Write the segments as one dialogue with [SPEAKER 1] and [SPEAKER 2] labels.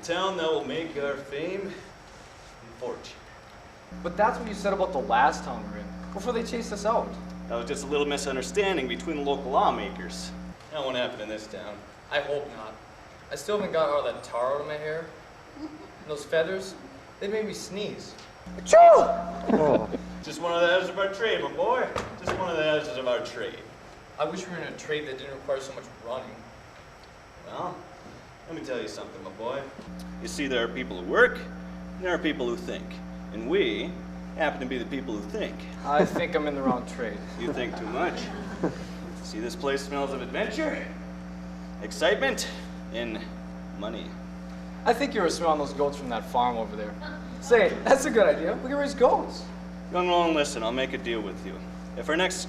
[SPEAKER 1] town that will make our fame and fortune.
[SPEAKER 2] But that's what you said about the last town we're in, before they chased us out.
[SPEAKER 1] That was just a little misunderstanding between the local lawmakers. That won't happen in this town.
[SPEAKER 3] I hope not. I still haven't got all that tar out of my hair. And those feathers, they made me sneeze.
[SPEAKER 2] Achoo! Oh.
[SPEAKER 1] Just one of the hazards of our trade, my boy. Just one of the hazards of our trade.
[SPEAKER 3] I wish we were in a trade that didn't require so much running.
[SPEAKER 1] Well, let me tell you something, my boy. You see, there are people who work, and there are people who think. And we happen to be the people who think.
[SPEAKER 2] I think I'm in the wrong trade.
[SPEAKER 1] You think too much. See, this place smells of adventure, excitement, and money.
[SPEAKER 2] I think you were smelling those goats from that farm over there. Say, that's a good idea. We can raise goats.
[SPEAKER 1] Young one, listen, I'll make a deal with you. If our next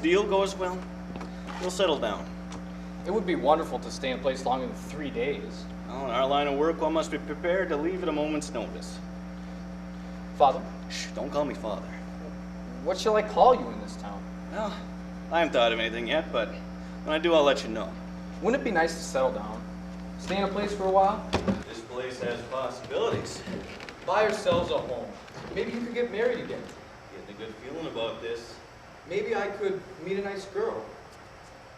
[SPEAKER 1] deal goes well, we'll settle down.
[SPEAKER 2] It would be wonderful to stay in place longer than 3 days.
[SPEAKER 1] Well, in our line of work, one must be prepared to leave at a moment's notice.
[SPEAKER 2] Father,
[SPEAKER 1] Shh, don't call me father.
[SPEAKER 2] what shall I call you in this town?
[SPEAKER 1] Well, I haven't thought of anything yet, but when I do, I'll let you know.
[SPEAKER 2] Wouldn't it be nice to settle down? Stay in a place for a while?
[SPEAKER 1] This place has possibilities.
[SPEAKER 3] Buy yourselves a home. Maybe you could get married again.
[SPEAKER 1] Getting a good feeling about this.
[SPEAKER 3] Maybe I could meet a nice girl.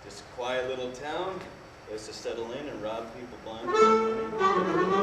[SPEAKER 1] Just a quiet little town, place to settle in and rob people blind for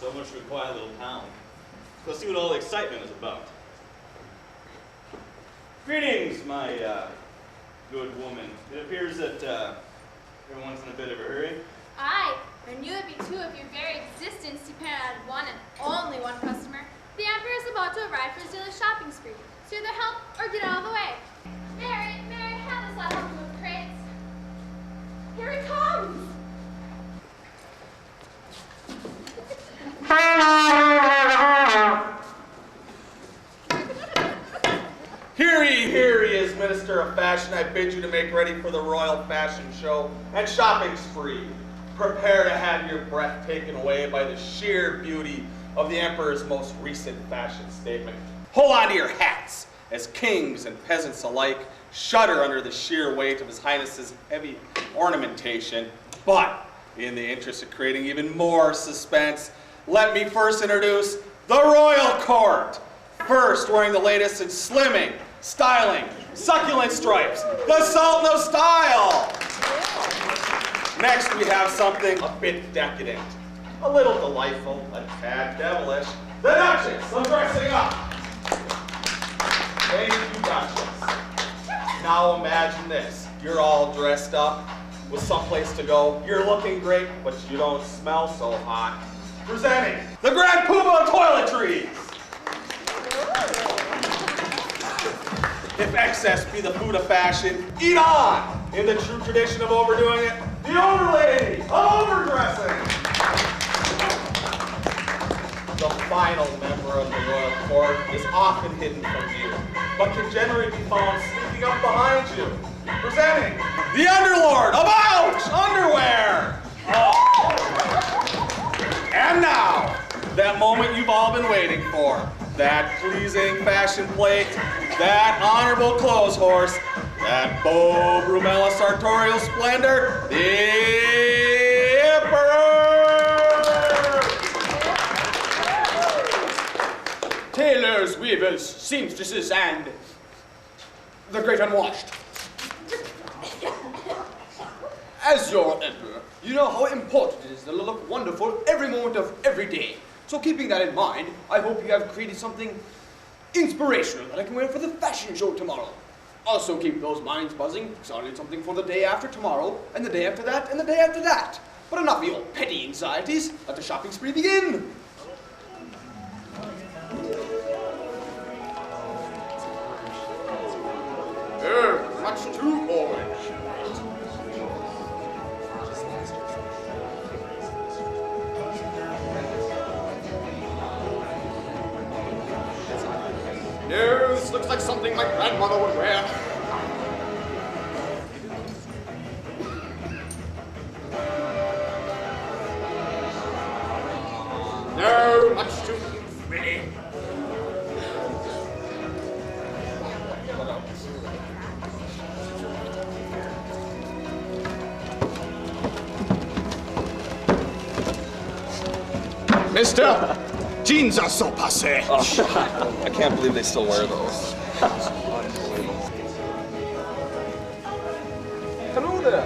[SPEAKER 1] So much for a quiet little town. Let's see what all the excitement is about. Greetings, my good woman. It appears that everyone's in a bit of a hurry.
[SPEAKER 4] Aye, and you would be too if your very existence depended on one and only one customer. The Emperor is about to arrive for his daily shopping spree, so either help or get out of the way. Mary, have this lad help you with crates. Here he comes!
[SPEAKER 5] Here he is, Minister of Fashion. I bid you to make ready for the royal fashion show and shopping spree. Prepare to have your breath taken away by the sheer beauty of the Emperor's most recent fashion statement. Hold on to your hats, as kings and peasants alike shudder under the sheer weight of His Highness's heavy ornamentation. But in the interest of creating even more suspense, let me first introduce the royal court. First, wearing the latest in slimming, styling, succulent stripes, the Sultan of Style. Next, we have something a bit decadent, a little delightful, a tad devilish, the Duchess of Dressing Up. Thank you, Duchess. Now imagine this. You're all dressed up with someplace to go. You're looking great, but you don't smell so hot. Presenting the Grand Poobah of Toiletries. If excess be the food of fashion, eat on! In the true tradition of overdoing it, the overlady of overdressing! the final member of the royal court, is often hidden from view, but can generally be found sneaking up behind you. Presenting the Underlord of Ouch Underwear! And now, that moment you've all been waiting for. That pleasing fashion plate, that honorable clothes horse, that Beau Brummella sartorial splendor, the Emperor!
[SPEAKER 6] Tailors, weavers, seamstresses, and the great unwashed. As your emperor, you know how important it is to look wonderful every moment of every day. So keeping that in mind, I hope you have created something inspirational that I can wear for the fashion show tomorrow. Also keep those minds buzzing, because I'll need something for the day after tomorrow, and the day after that, and the day after that. But enough of your petty anxieties. Let the shopping spree begin. Much too orange. No, this looks like something my grandmother would wear. No, much too frilly. Mister, jeans are so passé.
[SPEAKER 1] I can't believe they still wear those.
[SPEAKER 2] Hello there.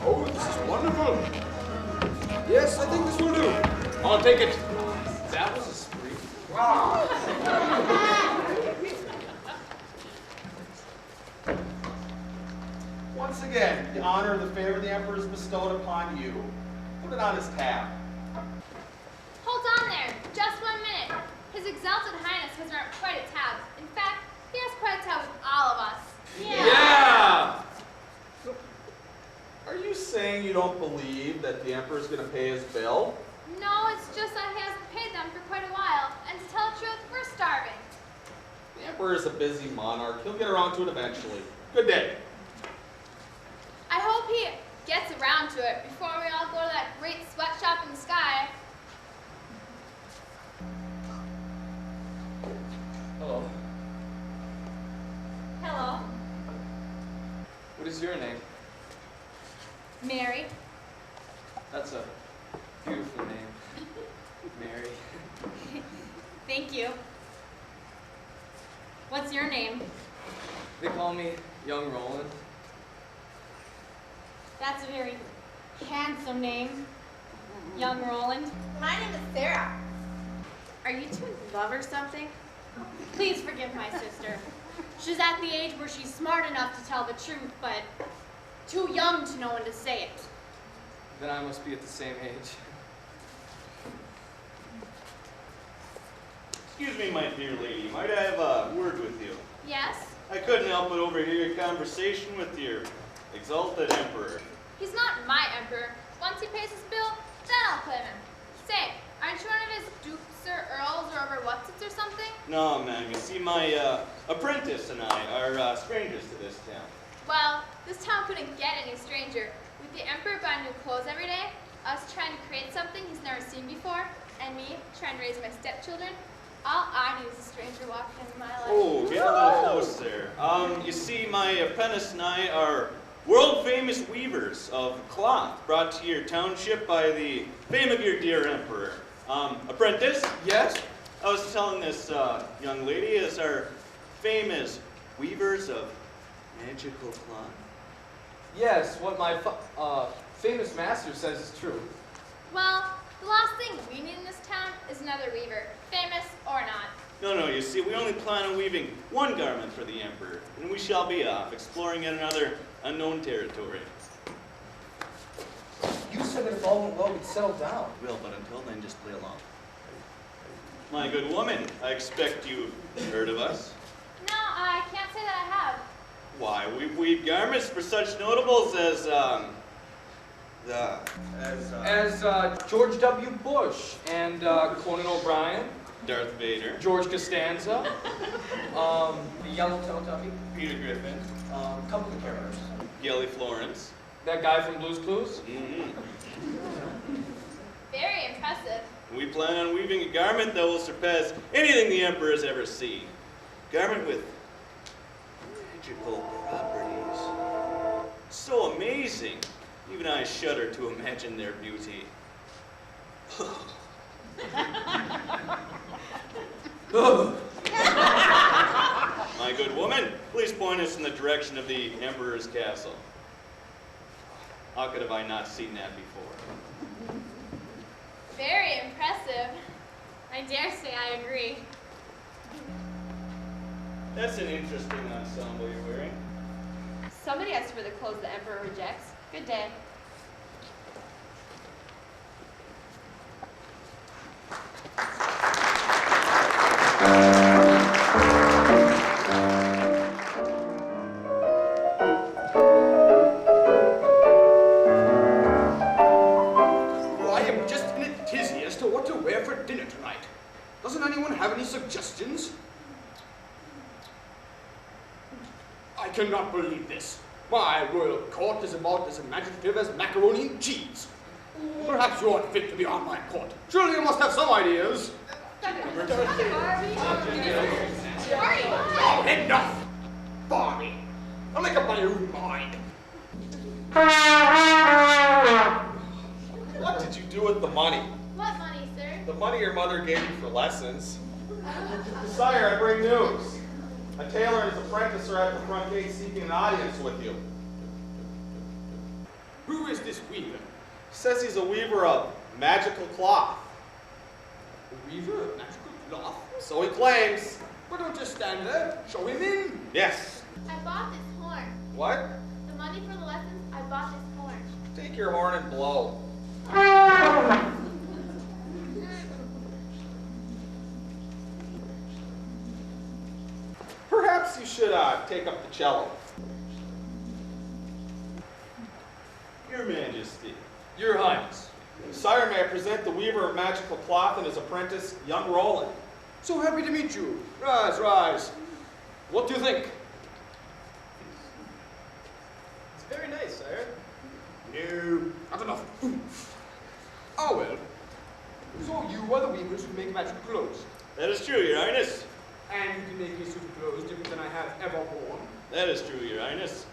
[SPEAKER 6] Oh, this is wonderful. Yes, I think this will do. I'll take it.
[SPEAKER 3] That was a spree.
[SPEAKER 5] Once again, the honor of the favor of the Emperor is bestowed upon you. Put it on his tab.
[SPEAKER 4] Hold on there, just 1 minute. His Exalted Highness has not quite a tab. In fact, he has quite a tab with all of us.
[SPEAKER 3] Yeah!
[SPEAKER 5] Are you saying you don't believe that the Emperor is going to pay his bill?
[SPEAKER 4] No, it's just that he hasn't paid them for quite a while. And to tell the truth, we're starving.
[SPEAKER 5] The Emperor is a busy monarch. He'll get around to it eventually. Good day.
[SPEAKER 4] I hope he gets around to it before we all go to that great sweatshop in the sky.
[SPEAKER 3] Hello.
[SPEAKER 4] Hello.
[SPEAKER 3] What is your name?
[SPEAKER 4] Mary.
[SPEAKER 3] That's a beautiful name. Mary.
[SPEAKER 4] Thank you. What's your name?
[SPEAKER 3] They call me Young Roland.
[SPEAKER 4] That's a very handsome name. Young Roland.
[SPEAKER 7] My name is Sarah.
[SPEAKER 4] Are you two in love or something? Please forgive my sister. She's at the age where she's smart enough to tell the truth, but too young to know when to say it.
[SPEAKER 3] Then I must be at the same age.
[SPEAKER 1] Excuse me, my dear lady. Might I have a word with you?
[SPEAKER 4] Yes?
[SPEAKER 1] I couldn't help but overhear your conversation with your exalted emperor.
[SPEAKER 4] He's not my emperor. Once he pays his bill, then I'll claim him. Say, aren't you one of his dukes or earls or over whatsits or something?
[SPEAKER 1] No, man. You see, my apprentice and I are strangers to this town.
[SPEAKER 4] Well, this town couldn't get any stranger. With the emperor buying new clothes every day, us trying to create something he's never seen before, and me trying to raise my stepchildren, all I need is a stranger walking into my life.
[SPEAKER 1] Oh, get a little close there. You see, my apprentice and I are world-famous weavers of cloth brought to your township by the fame of your dear emperor. Apprentice?
[SPEAKER 3] Yes?
[SPEAKER 1] I was telling this young lady, as our fame is weavers of magical cloth.
[SPEAKER 3] Yes, what my famous master says is true.
[SPEAKER 4] Well, the last thing we need in this town is another weaver, famous or not.
[SPEAKER 1] No, you see, we only plan on weaving one garment for the emperor, and we shall be off, exploring yet another unknown territory.
[SPEAKER 2] You said that if all went well, we'd settle down.
[SPEAKER 1] Will, but until then, just play along. My good woman, I expect you've heard of us.
[SPEAKER 4] No, I can't
[SPEAKER 1] we've weaved garments for such notables as
[SPEAKER 2] George W. Bush and Conan O'Brien,
[SPEAKER 1] Darth Vader,
[SPEAKER 2] George Costanza, the Yellow Teletubby,
[SPEAKER 1] Peter Griffin,
[SPEAKER 2] couple of characters.
[SPEAKER 1] Gelly Florence.
[SPEAKER 2] That guy from Blue's Clues.
[SPEAKER 4] Very impressive.
[SPEAKER 1] We plan on weaving a garment that will surpass anything the Emperor has ever seen. Garment with magical properties. So amazing. Even I shudder to imagine their beauty. My good woman, please point us in the direction of the Emperor's castle. How could have I not seen that before?
[SPEAKER 4] Very impressive. I dare say I agree.
[SPEAKER 1] That's an interesting ensemble you're wearing.
[SPEAKER 7] Somebody asked for the clothes the Emperor rejects. Good day.
[SPEAKER 6] I am just in a tizzy as to what to wear for dinner tonight. Doesn't anyone have any suggestions? I cannot believe this. My royal court is about as imaginative as macaroni and cheese. Perhaps you aren't fit to be on my court. Surely you must have some ideas. Oh, enough! Barbie! I'll make up my own mind.
[SPEAKER 5] What did you do with the money?
[SPEAKER 4] What money, sir?
[SPEAKER 5] The money your mother gave you for lessons. Sire, I bring news. A tailor and his apprentice are at the front gate seeking an audience with you.
[SPEAKER 6] Who is this weaver?
[SPEAKER 5] Says he's a weaver of magical cloth.
[SPEAKER 6] A weaver of magical cloth?
[SPEAKER 5] So he claims.
[SPEAKER 6] Why don't you stand there? Show him in.
[SPEAKER 5] Yes.
[SPEAKER 4] I bought this horn.
[SPEAKER 5] What?
[SPEAKER 4] The money for the lessons, I bought this horn.
[SPEAKER 5] Take your horn and blow. Perhaps you should take up the cello.
[SPEAKER 1] Your Majesty.
[SPEAKER 2] Your Highness.
[SPEAKER 5] Sire, may I present the weaver of magical cloth and his apprentice, young Roland.
[SPEAKER 6] So happy to meet you. Rise, rise. What do you think?
[SPEAKER 3] It's very nice, sire.
[SPEAKER 6] No, not enough oomph. Ah well. So you are the weavers who make magic clothes.
[SPEAKER 1] That is true, Your Highness.
[SPEAKER 6] And you can make me a suit of clothes different than I have ever worn.
[SPEAKER 1] That is true, Your Highness.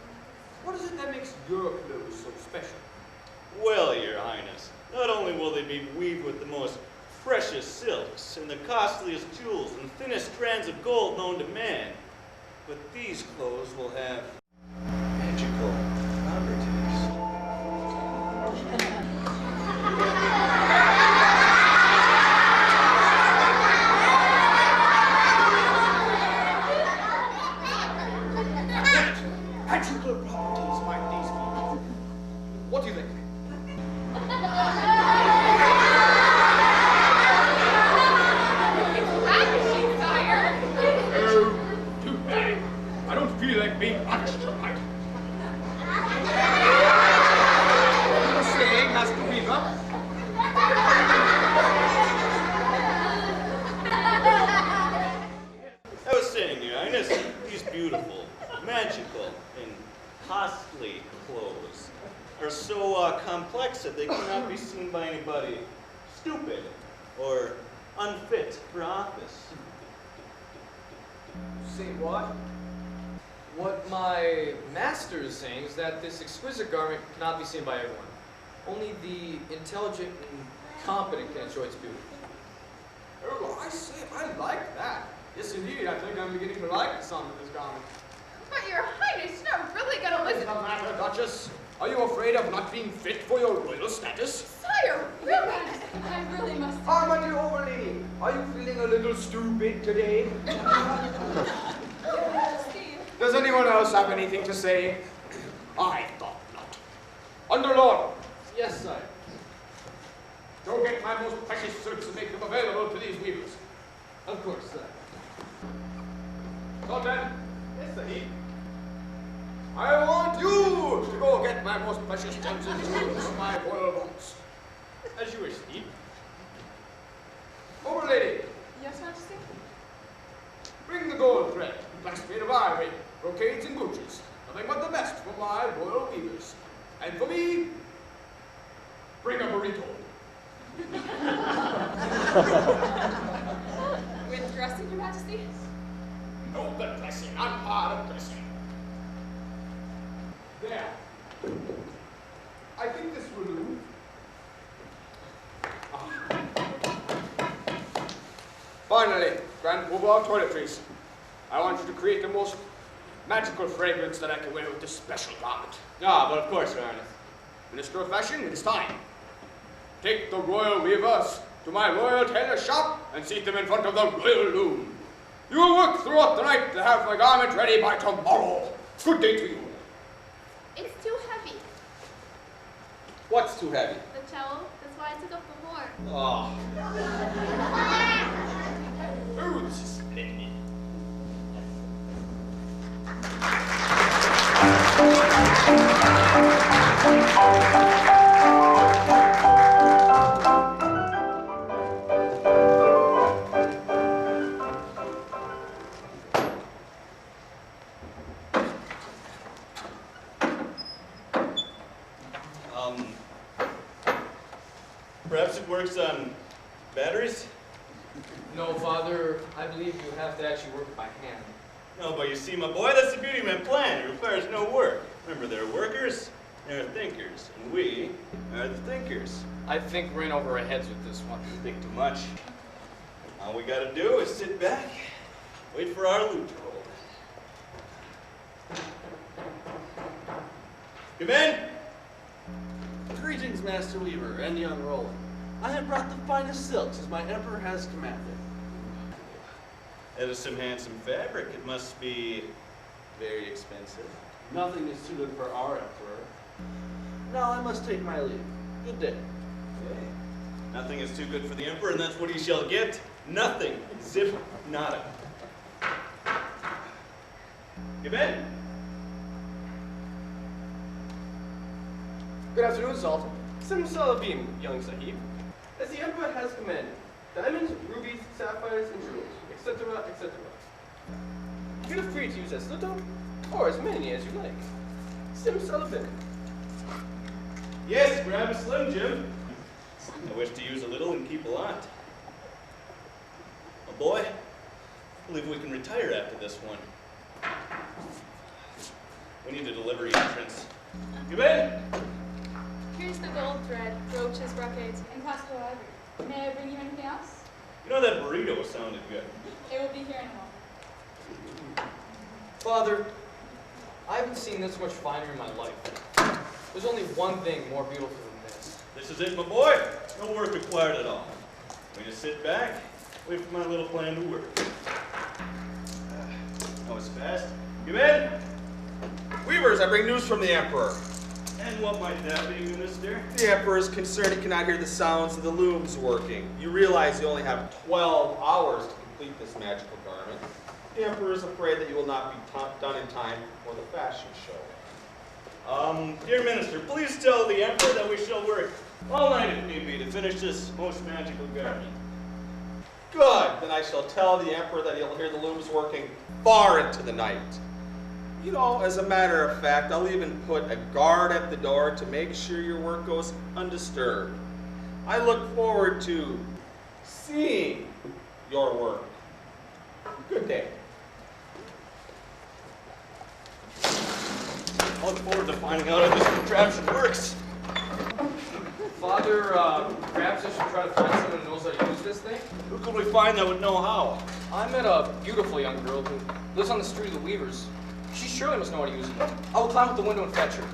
[SPEAKER 6] What is it that makes your clothes so special?
[SPEAKER 1] Well, Your Highness, not only will they be weaved with the most precious silks and the costliest jewels and thinnest strands of gold known to man, but these clothes will have magical properties.
[SPEAKER 6] Magical properties might these be. What do you think? Oh, too bad. I don't feel like being punished tonight. What are you saying, Master Weaver?
[SPEAKER 1] I was saying, Your Highness, these beautiful, magical, and costly clothes are so complex that they cannot be seen by anybody stupid or unfit for office.
[SPEAKER 2] Say what? What my master is saying is that this exquisite garment cannot be seen by everyone. Only the intelligent and competent can enjoy its beauty.
[SPEAKER 6] Oh, I say, I like that. Yes, indeed, I think I'm beginning to like the sound of this garment.
[SPEAKER 7] But your highness, you're not really gonna
[SPEAKER 6] What is
[SPEAKER 7] listen.
[SPEAKER 6] the matter, Duchess? Are you afraid of not being fit for your royal status?
[SPEAKER 7] Sire, really?
[SPEAKER 4] I really must.
[SPEAKER 6] Ah, my dear old lady, are you feeling a little stupid today? Does anyone else have anything to say? I thought not. Underlord,
[SPEAKER 2] Yes, sire.
[SPEAKER 6] go get my most precious silks and make them available to these weavers.
[SPEAKER 2] Of course, sire.
[SPEAKER 6] Sultan,
[SPEAKER 5] Yes, Sahib.
[SPEAKER 6] I my most precious gems and jewels from my royal vaults.
[SPEAKER 2] As you wish, Steve.
[SPEAKER 6] Over, lady.
[SPEAKER 7] Yes, Majesty?
[SPEAKER 6] Bring the gold thread, flax made of ivory, brocades and gooches. Nothing but the best for my royal weavers. And for me, bring a burrito.
[SPEAKER 7] With dressing, Your Majesty?
[SPEAKER 6] No, the dressing. I'm part of dressing. There. I think this will do. Finally, Grand Poobah of Toiletries. I want you to create the most magical fragrance that I can wear with this special garment.
[SPEAKER 2] Ah, but of course, Your Highness.
[SPEAKER 6] Minister of Fashion, it is time. Take the royal weavers to my royal tailor shop and seat them in front of the royal loom. You will work throughout the night to have my garment ready by tomorrow. Good day to you.
[SPEAKER 4] It's too heavy.
[SPEAKER 5] What's too heavy?
[SPEAKER 4] The towel. That's why I took up the horn.
[SPEAKER 5] Oh.
[SPEAKER 6] Oh, this is splendid.
[SPEAKER 1] Perhaps it works on batteries?
[SPEAKER 2] No, Father, I believe you have to actually work by hand.
[SPEAKER 1] No, but you see, my boy, that's the beauty of my plan. It requires no work. Remember, there are workers, there are thinkers, and we are the thinkers.
[SPEAKER 2] I think we're in over our heads with this one.
[SPEAKER 1] You think too much. All we gotta do is sit back, wait for our loot to roll. Come in!
[SPEAKER 8] Greetings, Master Weaver and young Roland. I have brought the finest silks as my emperor has commanded.
[SPEAKER 1] That is some handsome fabric. It must be very expensive.
[SPEAKER 8] Nothing is too good for our emperor. Now I must take my leave. Good day.
[SPEAKER 1] Okay. Nothing is too good for the emperor, and that's what he shall get. Nothing. Zip nada. Come in.
[SPEAKER 9] Good afternoon, Sultan. Simsalabim, young Sahib. As the Emperor has commanded, diamonds, rubies, sapphires, and jewels, etc., etc. Feel free to use as little or as many as you like. Simsalabim.
[SPEAKER 1] Yes, grab a Slim Jim. I wish to use a little and keep a lot. Oh boy, I believe we can retire after this one. We need a delivery entrance. Come in.
[SPEAKER 4] Here's the gold thread, brooches, brocades, and classical ivory. May I bring you anything else?
[SPEAKER 1] You know that burrito sounded good.
[SPEAKER 4] It will be here in a moment.
[SPEAKER 2] Father, I haven't seen this much finery in my life. There's only one thing more beautiful than this.
[SPEAKER 1] This is it, my boy. No work required at all. We just sit back, wait for my little plan to work. That was fast. Come in.
[SPEAKER 5] Weavers, I bring news from the Emperor.
[SPEAKER 1] And what might that be, Minister?
[SPEAKER 5] The Emperor is concerned he cannot hear the sounds of the looms working. You realize you only have 12 hours to complete this magical garment. The Emperor is afraid that you will not be done in time for the fashion show.
[SPEAKER 1] Dear Minister, please tell the Emperor that we shall work all night if need be to finish this most magical garment.
[SPEAKER 5] Good, then I shall tell the Emperor that he'll hear the looms working far into the night. You know, as a matter of fact, I'll even put a guard at the door to make sure your work goes undisturbed. I look forward to seeing your work. Good day.
[SPEAKER 1] I look forward to finding out how this contraption works.
[SPEAKER 2] Father, perhaps I should try to find someone who knows how to use this thing?
[SPEAKER 1] Who could we find that would know how?
[SPEAKER 2] I met a beautiful young girl who lives on the street of the Weavers. She surely must know how to use it. I will climb up the window and fetch her.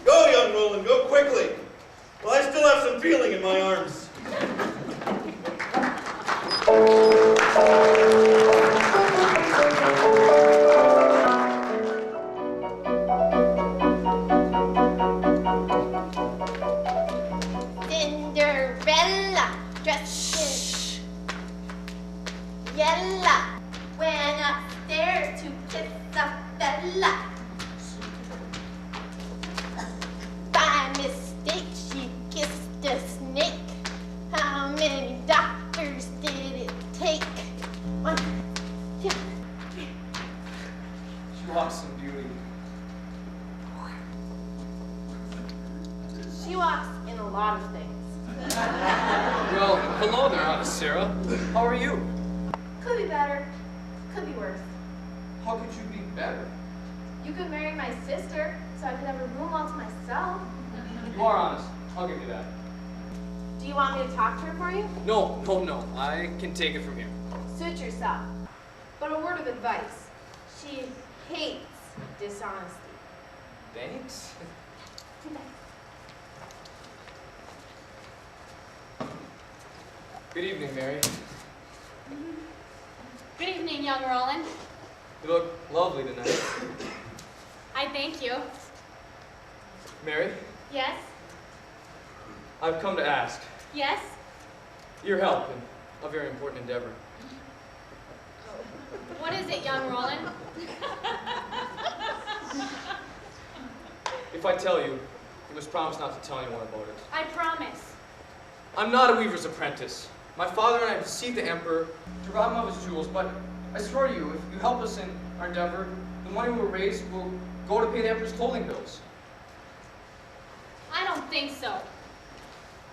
[SPEAKER 1] Go, young Roland, go quickly. Well, I still have some feeling in my arms.
[SPEAKER 4] Cinderella dressed in yellow went upstairs to kiss a fella.
[SPEAKER 2] awesome beauty.
[SPEAKER 7] She walks in a lot of things.
[SPEAKER 3] Well, hello there, Aunt Sarah. How are you?
[SPEAKER 7] Could be better. Could be worse.
[SPEAKER 3] How could you be better?
[SPEAKER 7] You could marry my sister, so I could have a room all to myself.
[SPEAKER 3] You are honest. I'll give you that.
[SPEAKER 7] Do you want me to talk to her for you?
[SPEAKER 3] No, no, no. I can take it from here.
[SPEAKER 7] Suit yourself. But a word of advice. She hates dishonesty.
[SPEAKER 3] Thanks. Good evening, Mary.
[SPEAKER 4] Good evening, young Roland.
[SPEAKER 3] You look lovely tonight.
[SPEAKER 4] I thank you.
[SPEAKER 3] Mary,
[SPEAKER 4] Yes?
[SPEAKER 3] I've come to ask
[SPEAKER 4] Yes?
[SPEAKER 3] your help in a very important endeavor.
[SPEAKER 4] What is it, young Roland?
[SPEAKER 3] If I tell you, you must promise not to tell anyone about it.
[SPEAKER 4] I promise.
[SPEAKER 3] I'm not a weaver's apprentice. My father and I have deceived the emperor to rob him of his jewels, but I swear to you, if you help us in our endeavor, the money we'll raise will go to pay the emperor's clothing bills.
[SPEAKER 4] I don't think so.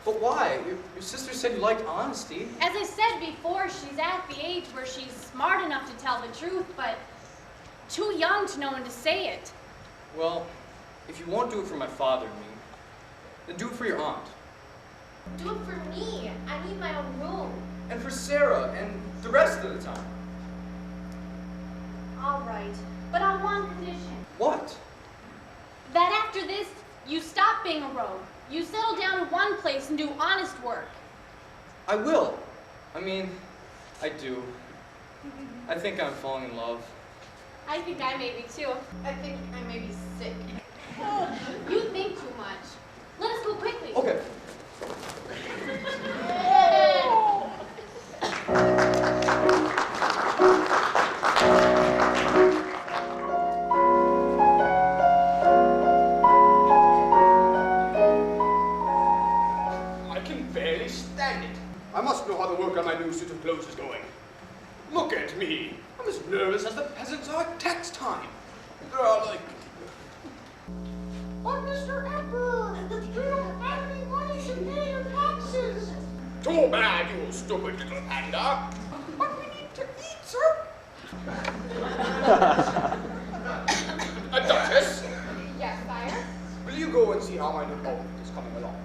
[SPEAKER 3] But why? Your sister said you liked honesty.
[SPEAKER 4] As I said before, she's at the age where she's smart enough to tell the truth, but too young to know when to say it.
[SPEAKER 3] Well, if you won't do it for my father and me, then do it for your aunt.
[SPEAKER 7] Do it for me. I need my own room.
[SPEAKER 3] And for Sarah and the rest of the time.
[SPEAKER 4] All right, but on one condition.
[SPEAKER 3] What?
[SPEAKER 4] That after this, you stop being a rogue. You settle down in one place and do honest work.
[SPEAKER 3] I will. I mean, I do. I think I'm falling in love.
[SPEAKER 4] I think I may be too.
[SPEAKER 7] I think I may be sick.
[SPEAKER 4] You think too much. Let us go quickly.
[SPEAKER 3] Okay.
[SPEAKER 6] I can barely stand it. I must know how the work on my new suit of clothes is going. Look at me. I'm as nervous as the peasants are at tax time. They're all like...
[SPEAKER 4] But Mr. Emperor, you don't have any money to pay your taxes.
[SPEAKER 6] Too bad, you stupid little panda.
[SPEAKER 4] But we need to eat, sir.
[SPEAKER 6] A duchess,
[SPEAKER 7] Yes, sire.
[SPEAKER 6] will you go and see how my new opponent is coming along?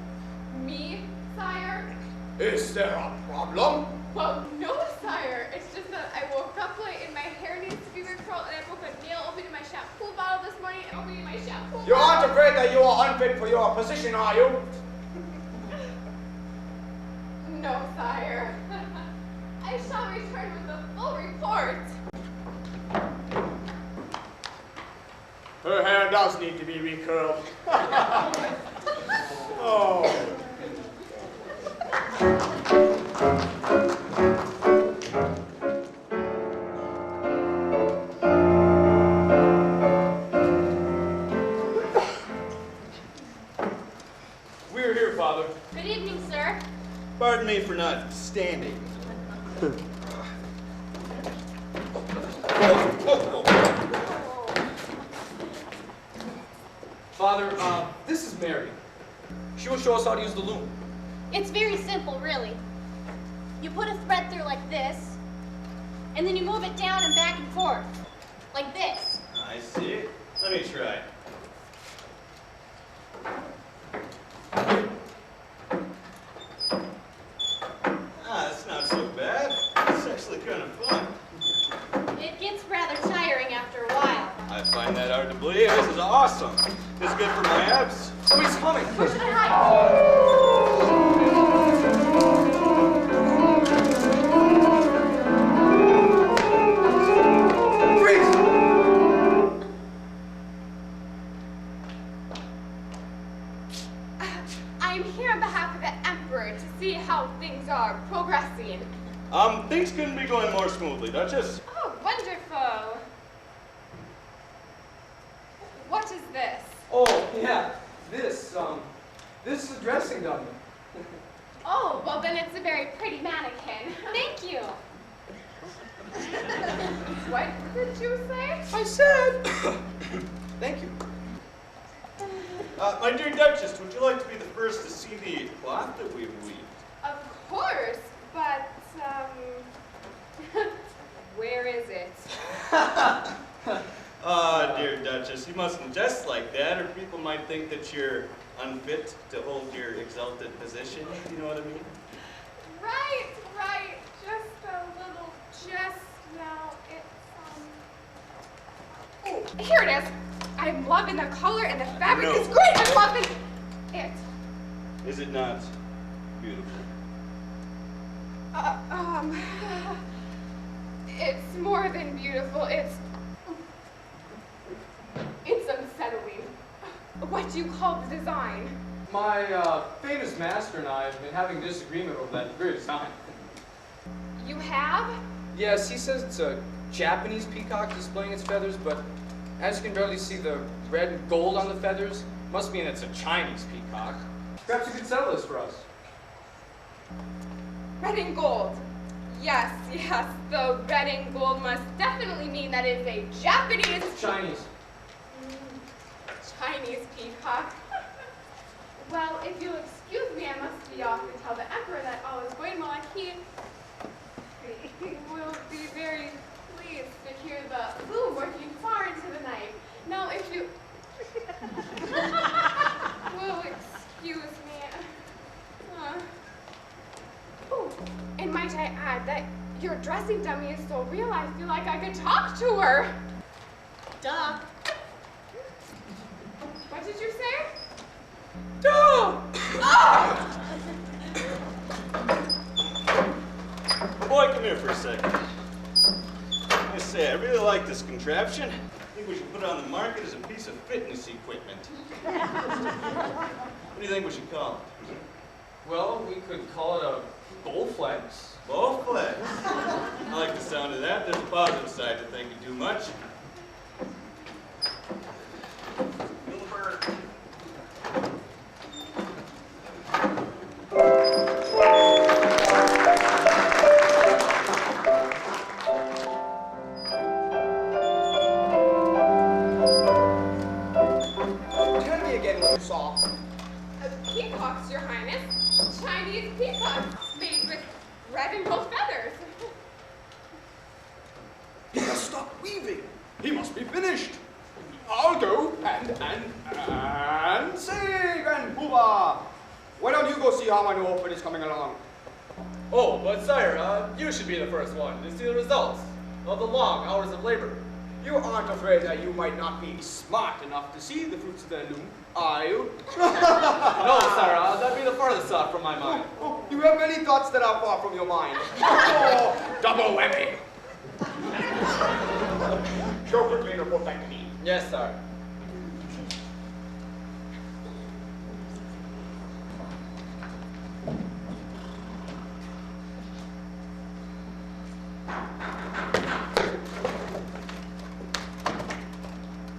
[SPEAKER 7] Me, sire?
[SPEAKER 6] Is there a problem?
[SPEAKER 7] Well, no, sire. It's just that I woke up late and my hair needs to be recurled, and I broke a nail opening my shampoo bottle this morning and opening my shampoo
[SPEAKER 6] You aren't
[SPEAKER 7] bottle.
[SPEAKER 6] afraid that you are unfit for your position, are you?
[SPEAKER 7] No, sire. I shall return with a full report.
[SPEAKER 6] Her hair does need to be recurled. Oh.
[SPEAKER 3] We're here, Father.
[SPEAKER 4] Good evening, sir.
[SPEAKER 1] Pardon me for not standing.
[SPEAKER 3] Father, this is Mary. She will show us how to use the loom.
[SPEAKER 4] It's very simple, really. You put a thread through like this, and then you move it down and back and forth, like this.
[SPEAKER 1] I see. Let me try. That's not so bad. It's actually kind of fun.
[SPEAKER 4] It gets rather tiring after a while.
[SPEAKER 1] I find that hard to believe. This is awesome. This is good for my abs.
[SPEAKER 3] Somebody's coming.
[SPEAKER 4] Where should I hide?
[SPEAKER 7] I'm here on behalf of the Emperor to see how things are progressing.
[SPEAKER 1] Things couldn't be going more smoothly, Duchess.
[SPEAKER 7] Oh, wonderful. What is this?
[SPEAKER 3] Oh, yeah. This is a dressing dummy.
[SPEAKER 7] Oh, well then it's a very pretty mannequin.
[SPEAKER 4] Thank you.
[SPEAKER 7] What did you say?
[SPEAKER 3] I said. Thank you.
[SPEAKER 1] My dear Duchess, would you like to be the first to see the cloth that we've weaved?
[SPEAKER 7] Of course, but, where is it?
[SPEAKER 1] Ah, dear Duchess, you mustn't jest like that, or people might think that you're unfit to hold your exalted position, if you know what I mean.
[SPEAKER 7] Right. Just a little just now. It's, Oh, here it is. I'm loving the color and the fabric is
[SPEAKER 1] No.
[SPEAKER 7] great. I'm loving it.
[SPEAKER 1] Is it not beautiful?
[SPEAKER 7] It's more than beautiful. It's unsettling. What do you call the design?
[SPEAKER 2] My famous master and I have been having disagreement over that very design.
[SPEAKER 7] You have?
[SPEAKER 2] Yes, he says it's a Japanese peacock displaying its feathers, but as you can barely see the red and gold on the feathers, must mean it's a Chinese peacock. Perhaps you could settle this for us.
[SPEAKER 7] Red and gold. Yes. The red and gold must definitely mean that it is a Japanese
[SPEAKER 2] Chinese.
[SPEAKER 7] Chinese peacock. Well, if you'll excuse me, I must be off to tell the Emperor that all is going well, and he will be very pleased to hear the boom working far into the night. Now, if you will excuse me. Oh, and might I add that your dressing dummy is so real, I feel like I could talk to her.
[SPEAKER 4] Duh.
[SPEAKER 7] What did you say?
[SPEAKER 1] Boy, come here for a second. I say, I really like this contraption. I think we should put it on the market as a piece of fitness equipment. What do you think we should call it?
[SPEAKER 2] Well, we could call it a Bowflex.
[SPEAKER 1] Bowflex. I like the sound of that. There's a positive side to thinking too much.
[SPEAKER 6] Tell me again what you saw.
[SPEAKER 7] Peacocks, Your Highness. Chinese peacocks made with red and gold feathers.
[SPEAKER 6] He has stopped weaving. He must be finished. I'll go and say, Grand Poobah. Why don't you go see how my new outfit is coming along?
[SPEAKER 9] Oh, but sire, you should be the first one to see the results of the long hours of labor.
[SPEAKER 6] You aren't afraid that you might not be smart enough to see the fruits of their loom, are you?
[SPEAKER 9] No, sire, that'd be the farthest thought from my mind.
[SPEAKER 6] Oh, you have many thoughts that are far from your mind. Oh, double whammy. Go quickly and report back to me.
[SPEAKER 9] Yes, sire.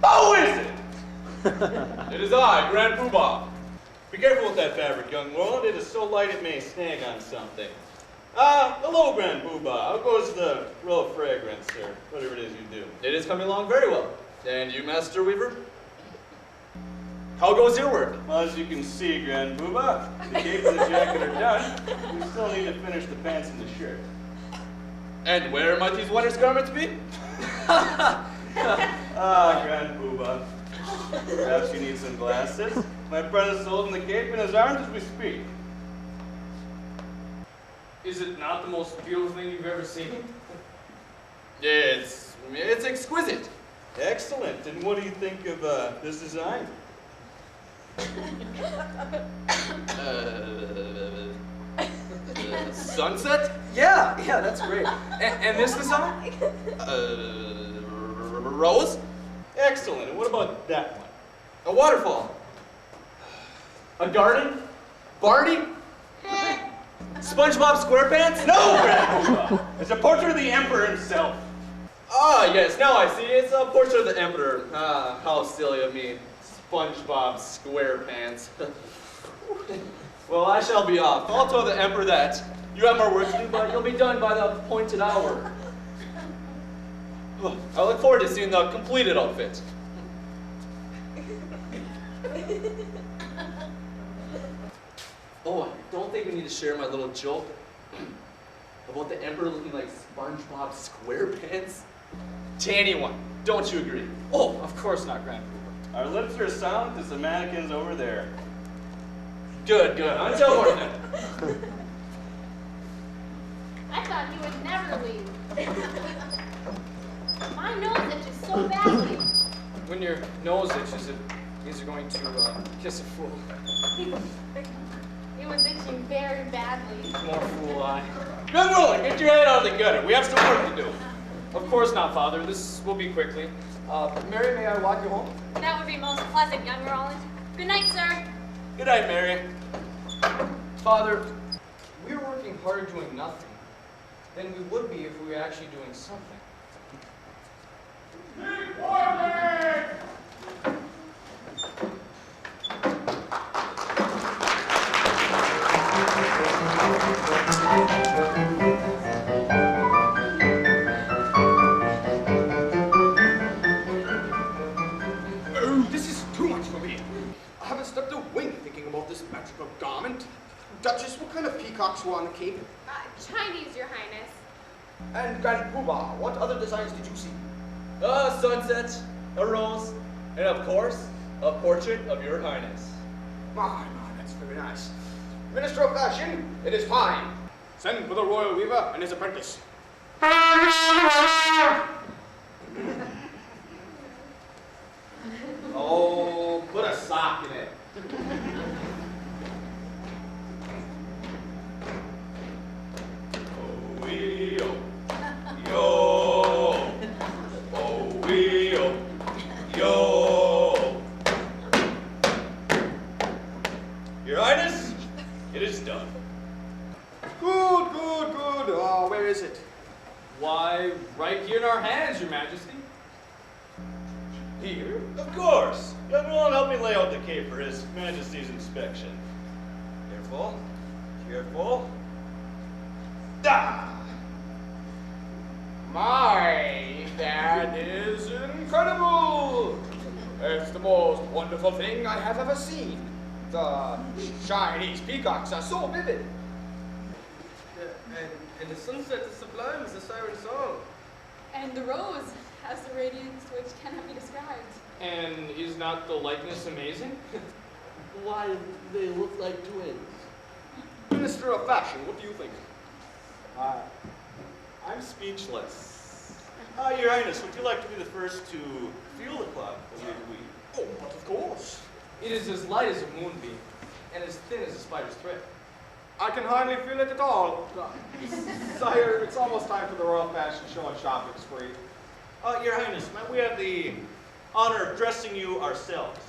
[SPEAKER 1] Who is it?
[SPEAKER 9] It is I, Grand Poobah.
[SPEAKER 1] Be careful with that fabric, young Roland. It is so light it may snag on something. Hello, Grand Poobah. How goes the roll of fragrance, or whatever it is you do?
[SPEAKER 9] It is coming along very well. And you, Master Weaver? How goes your work?
[SPEAKER 1] Well, as you can see, Grand Poobah, the cape and the jacket are done. We still need to finish the pants and the shirt.
[SPEAKER 9] And where might these wondrous garments be?
[SPEAKER 1] Grand Poobah. Perhaps you need some glasses. My brother's holding the cape in his arms as we speak.
[SPEAKER 2] Is it not the most beautiful thing you've ever seen?
[SPEAKER 9] It's exquisite.
[SPEAKER 1] Excellent. And what do you think of this design?
[SPEAKER 9] Sunset?
[SPEAKER 2] Yeah, that's great. And this design?
[SPEAKER 9] Rose?
[SPEAKER 1] Excellent. And what about that one?
[SPEAKER 9] A waterfall? A garden? Barney? SpongeBob SquarePants?
[SPEAKER 1] No, Grand Poobah! It's a portrait of the Emperor himself.
[SPEAKER 9] Ah, yes, now I see. It's a portrait of the Emperor. Ah, how silly of me. SpongeBob SquarePants. Well, I shall be off. I'll tell the Emperor that you have more work to do, but you'll be done by the appointed hour.
[SPEAKER 2] I look forward to seeing the completed outfit. Oh, I don't think we need to share my little joke about the Emperor looking like SpongeBob SquarePants. To anyone, don't you agree?
[SPEAKER 3] Oh, of course not, Grand Poobah.
[SPEAKER 1] Our lips are silent as the mannequins over there.
[SPEAKER 2] Good, good. Until morning.
[SPEAKER 4] I thought you would never leave. My nose itches so badly.
[SPEAKER 2] When your nose itches, it means you're going to kiss a fool.
[SPEAKER 4] It was itching very badly.
[SPEAKER 2] More fool I.
[SPEAKER 1] Young Roland, get your head out of the gutter. We have some work to do.
[SPEAKER 2] Of course not, Father. This will be quickly. Mary, may I walk you home?
[SPEAKER 4] That would be most pleasant, young Roland. Good night, sir.
[SPEAKER 1] Good night, Mary.
[SPEAKER 2] Father, we're working harder doing nothing than we would be if we were actually doing something.
[SPEAKER 6] Oh, this is too much for me. I haven't slept a wink thinking about this magical garment. Duchess, what kind of peacocks were on the cape?
[SPEAKER 7] Chinese, Your Highness.
[SPEAKER 6] And Grand Poobah, what other designs did you see?
[SPEAKER 2] A sunset, a rose, and of course, a portrait of your highness.
[SPEAKER 6] My, that's very nice. Minister of Fashion, it is time. Send for the royal weaver and his apprentice.
[SPEAKER 5] Oh, put a sock in it.
[SPEAKER 1] Oh, wee, oh. Yo. Oh, wee, oh. Yo. Your Highness, it is done.
[SPEAKER 6] Good, good, good. Where is it?
[SPEAKER 2] Why, right here in our hands, Your Majesty.
[SPEAKER 6] Here?
[SPEAKER 1] Of course. Young Roland, help me lay out the cape for His Majesty's inspection. Careful. Careful. Da!
[SPEAKER 6] My, that is incredible! It's the most wonderful thing I have ever seen. The Chinese peacocks are so vivid.
[SPEAKER 9] And the sunset is sublime as the siren song.
[SPEAKER 7] And the rose has the radiance which cannot be described.
[SPEAKER 2] And is not the likeness amazing?
[SPEAKER 8] Why, they look like twins.
[SPEAKER 6] Minister of Fashion, what do you think?
[SPEAKER 1] I'm speechless. Your Highness, would you like to be the first to feel the cloth?
[SPEAKER 6] Oh, but of course.
[SPEAKER 2] It is as light as a moonbeam, and as thin as a spider's thread.
[SPEAKER 6] I can hardly feel it at all. Sire, it's almost time for the Royal Fashion Show and shopping spree.
[SPEAKER 1] Your Highness, might we have the honor of dressing you ourselves?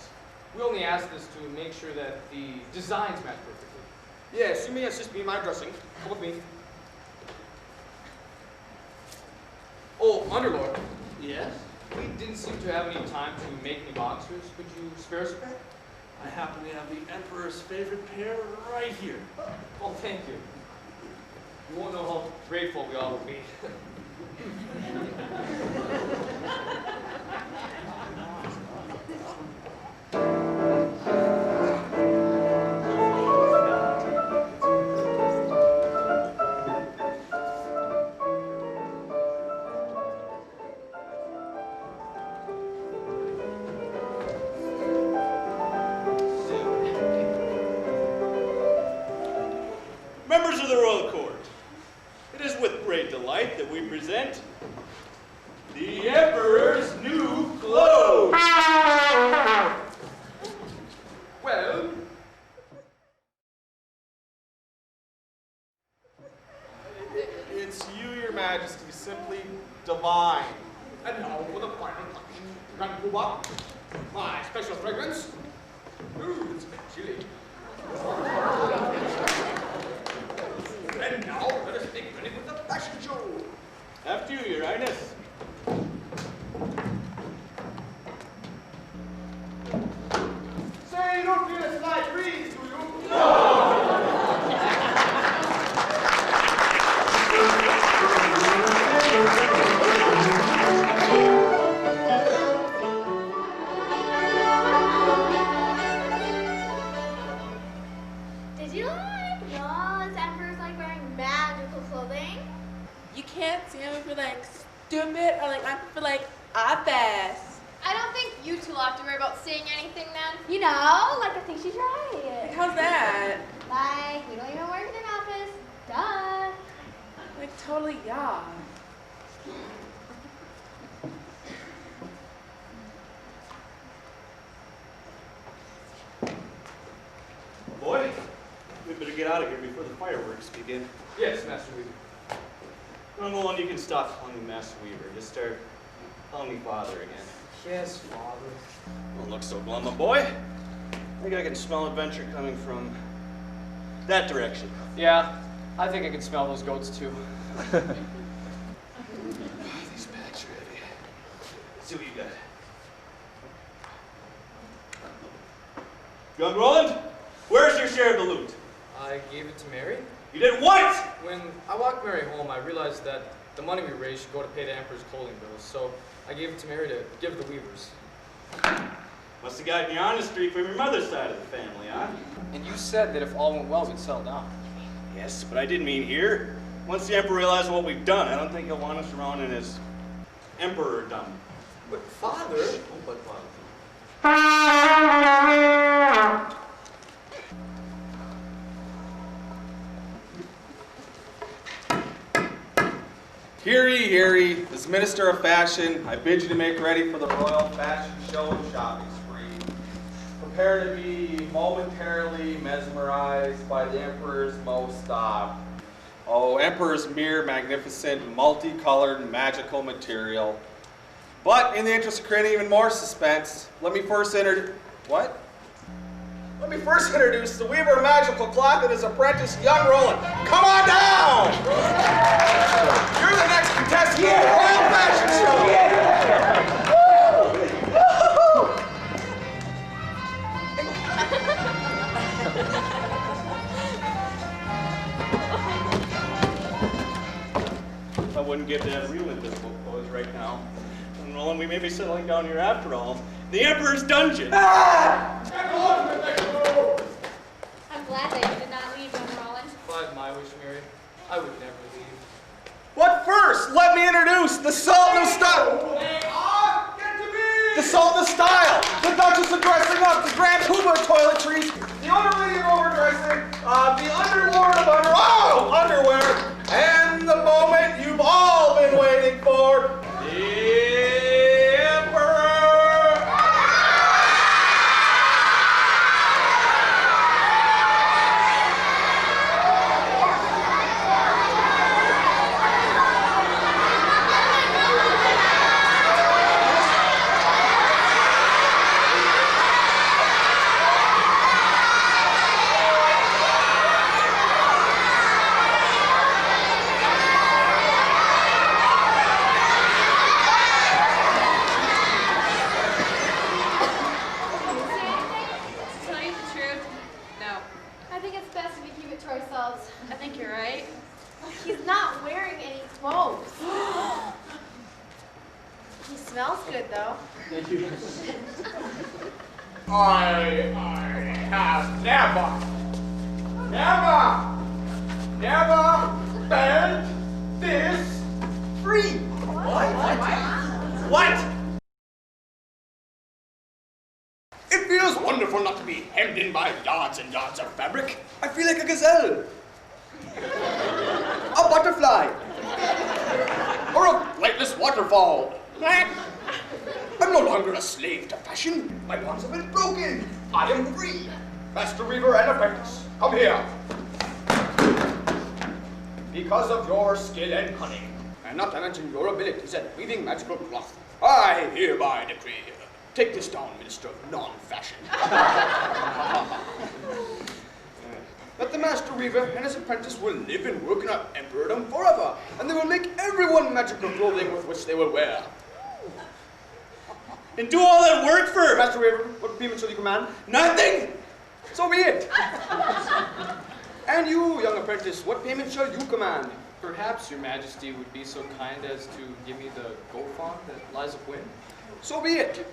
[SPEAKER 2] We only ask this to make sure that the designs match perfectly.
[SPEAKER 6] Yes, you may assist me in my dressing. Come with me.
[SPEAKER 2] Oh, Underlord,
[SPEAKER 8] Yes?
[SPEAKER 2] we didn't seem to have any time to make any boxers. Could you spare us a pair?
[SPEAKER 8] I happen to have the Emperor's favorite pair right here.
[SPEAKER 2] Oh, thank you. You won't know how grateful we all will be.
[SPEAKER 1] Members of the Royal Court, it is with great delight that we present the Emperor's new clothes.
[SPEAKER 6] Well,
[SPEAKER 5] It's you, Your Majesty, simply divine.
[SPEAKER 6] and now for the final touch. Grand Poobah, my special fragrance. Ooh, it's a bit chilly. And now let us make ready for the fashion show.
[SPEAKER 1] After you, Your Highness.
[SPEAKER 6] Say, you don't feel a slight breeze, do you? No!
[SPEAKER 7] this?
[SPEAKER 4] I don't think you two will have to worry about saying anything then. You know, like I think she's right.
[SPEAKER 7] How's that?
[SPEAKER 4] Like, we don't even work in an office. Duh.
[SPEAKER 7] Like, totally, yeah.
[SPEAKER 1] Boy, we better get out of here before the fireworks begin.
[SPEAKER 2] Yes, Master Weaver.
[SPEAKER 1] Roland, you can stop calling me Master Weaver. Just start calling me Father again.
[SPEAKER 2] Yes, Father.
[SPEAKER 1] Don't look so glum, my boy. I think I can smell adventure coming from that direction.
[SPEAKER 2] Yeah, I think I can smell those goats too.
[SPEAKER 1] These bags are heavy. Let's see what you got. Young Roland, where's your share of the loot?
[SPEAKER 2] I gave it to Mary.
[SPEAKER 1] You did what?
[SPEAKER 2] When I walked Mary home, I realized that the money we raised should go to pay the Emperor's clothing bills, so I gave it to Mary to give the weavers.
[SPEAKER 1] Must have gotten your honest streak from your mother's side of the family, huh?
[SPEAKER 2] And you said that if all went well, we'd settle down.
[SPEAKER 1] Yes, but I didn't mean here. Once the Emperor realizes what we've done, I don't think he'll want us around in his emperor-dom.
[SPEAKER 2] But Father... Oh, but Father.
[SPEAKER 5] Hear ye, hear ye, as Minister of Fashion, I bid you to make ready for the royal fashion show and shopping spree. Prepare to be momentarily mesmerized by the Emperor's most, Emperor's mere magnificent, multicolored, magical material. But in the interest of creating even more suspense, let me first introduce the weaver of magical cloth and his apprentice, young Roland. Come on down! You're the next contestant of the Royal Fashion Show!
[SPEAKER 1] I wouldn't give that real invisible pose right now. And Roland, we may be settling down here after all. The Emperor's dungeon!
[SPEAKER 4] I'm glad that you did not leave, young Roland.
[SPEAKER 2] If I had my wish, Mary, I would never leave.
[SPEAKER 5] But first, let me introduce the Sultan of Style. The Sultan of Style, the Duchess of Dressing Up, the Grand Poobah of Toiletries, the Underlady of Overdressing, the Underlord of Underwear, and the moment you've all been waiting for, the Emperor!
[SPEAKER 7] Smells good though.
[SPEAKER 6] I have never spent this free. What? It feels wonderful not to be hemmed in by yards and yards of fabric. I feel like a gazelle. A butterfly. Or a lightless waterfall. I'm no longer a slave to fashion. My bonds have been broken. I am free. Master Weaver and apprentice, come here. Because of your skill and cunning, and not to mention your abilities at weaving magical cloth, I hereby decree, take this down, Minister of Non-Fashion. That the Master Weaver and his apprentice will live and work in our emperordom forever, and they will make everyone magical clothing with which they will wear.
[SPEAKER 1] And do all that work for...
[SPEAKER 6] Master Weaver, what payment shall you command?
[SPEAKER 1] Nothing!
[SPEAKER 6] So be it. And you, young apprentice, what payment shall you command?
[SPEAKER 2] Perhaps your majesty would be so kind as to give me the goat fawn that lies upwind?
[SPEAKER 6] So be it.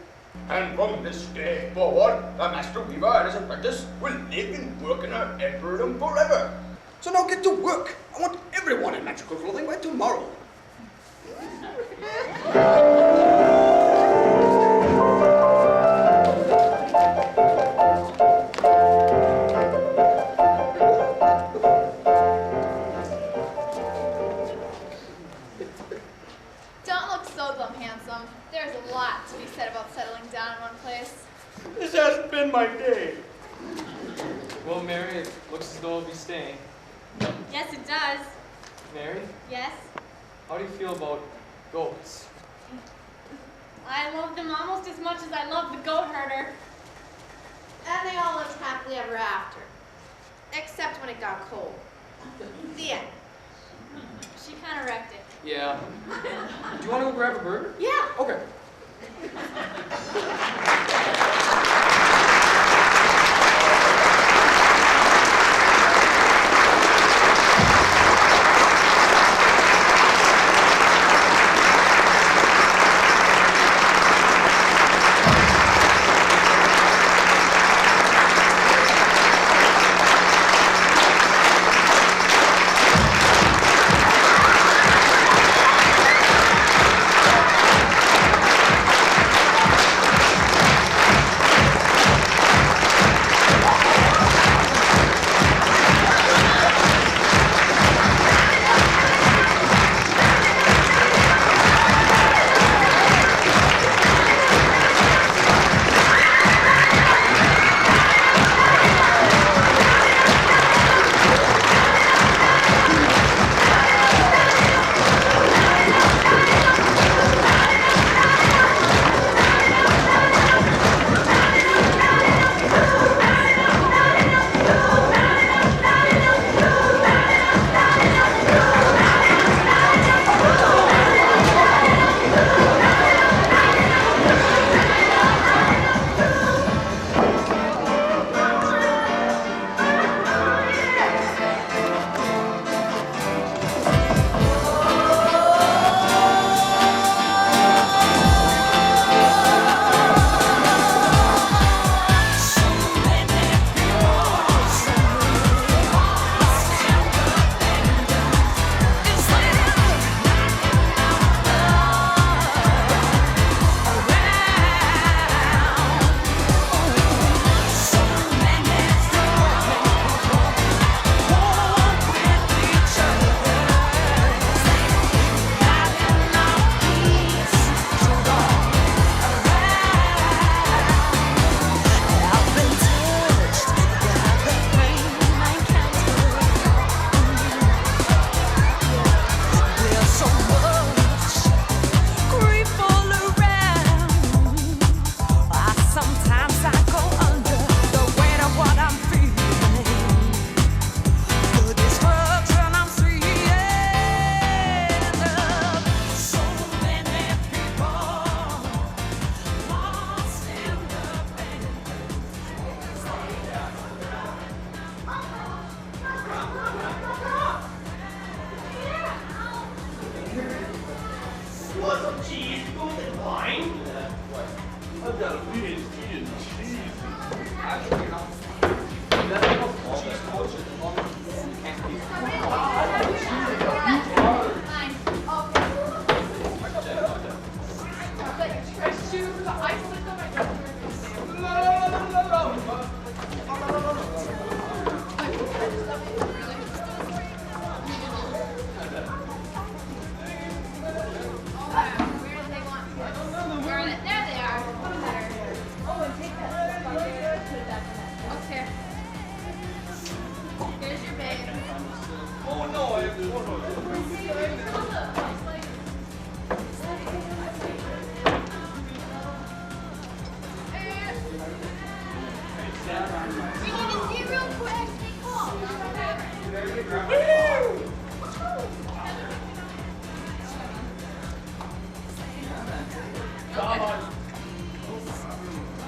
[SPEAKER 6] And from this day forward, the Master Weaver and his apprentice will live and work in our emperordom forever. So now get to work. I want everyone in magical clothing by tomorrow.
[SPEAKER 7] There's a lot to be said about settling down in one place.
[SPEAKER 1] This hasn't been my day.
[SPEAKER 2] Well, Mary, it looks as though we'll be staying.
[SPEAKER 4] Yes, it does.
[SPEAKER 2] Mary,
[SPEAKER 4] Yes.
[SPEAKER 2] how do you feel about goats?
[SPEAKER 4] I love them almost as much as I love the goat herder.
[SPEAKER 7] And they all lived happily ever after. Except when it got cold. The end.
[SPEAKER 4] She kind of wrecked it.
[SPEAKER 2] Yeah. Do you want to go grab a burger?
[SPEAKER 7] Yeah.
[SPEAKER 2] Okay.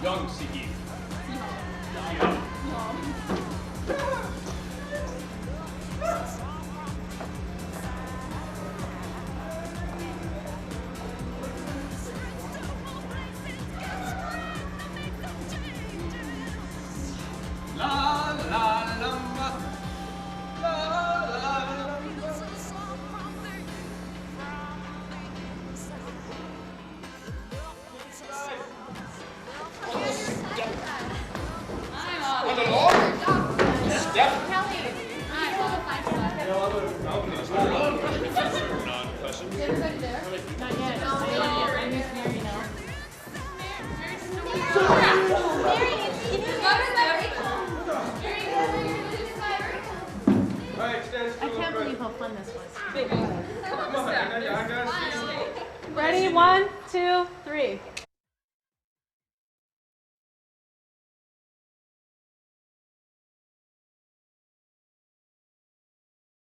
[SPEAKER 6] Young Sahib.
[SPEAKER 4] Everybody there? Not yet.
[SPEAKER 2] Come on, I gotta see.
[SPEAKER 4] Smile.
[SPEAKER 10] Ready? 1, 2, 3.